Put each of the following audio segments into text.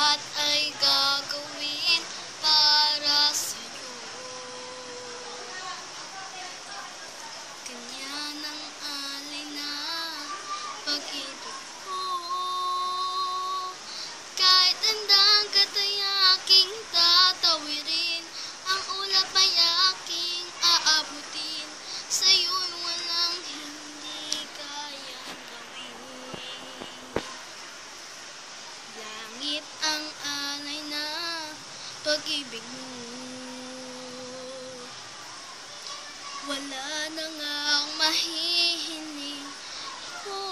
lahat ay gagawin para sa'yo. Ganyan ang alay na pag-ibig ko. Kahit handang katay aking tatawirin, ang ulap ay aking aabutin. Sa'yo'y walang hindi kayang gawin. Langit ang alay na pag-ibig mo. Wala na ngang mahihiling ko.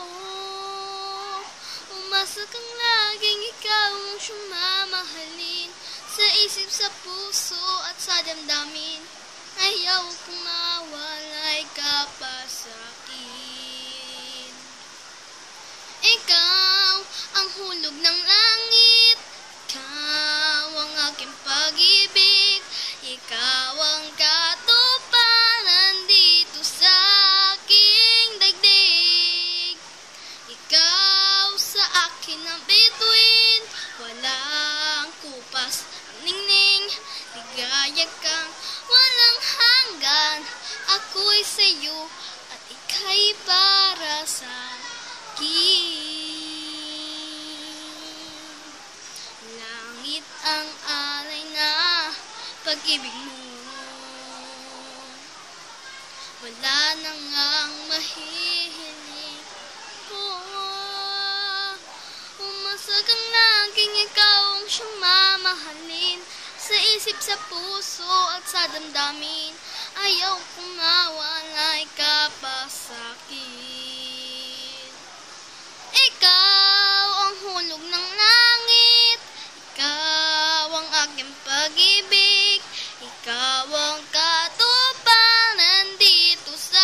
Umasa kang laging ikaw ang siyang mamahalin. Sa isip, sa puso at sa damdamin, ayaw kong mawalay ka pa sa'kin. Ikaw ang hulog ng langit, ikaw ang aking pag-ibig, ikaw ang katuparan dito sa aking daigdig. Ikaw sa akin ang bituin, walang kupas ang ningning. Ligaya kang walang hanggan, ako'y sa'yo at ika'y para sa'kin. Langit ang alay na pag-ibig mo. Wala na ngang mahihiling ko. Umasa kang laging ikaw ang siyang mamahalin. Sa isip, sa puso at sa damdamin, ayaw kong mawalay ka pa sa'kin. Ikaw ang hulog ng langit, ikaw ang aking pag-ibig, ikaw ang katuparan dito sa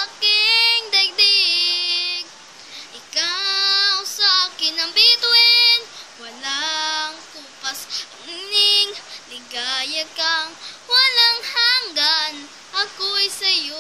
aking daigdig. Ikaw sa akin ang bituin, walang kupas ang ningning. Ligaya kang walang hanggan, ako'y sa'yo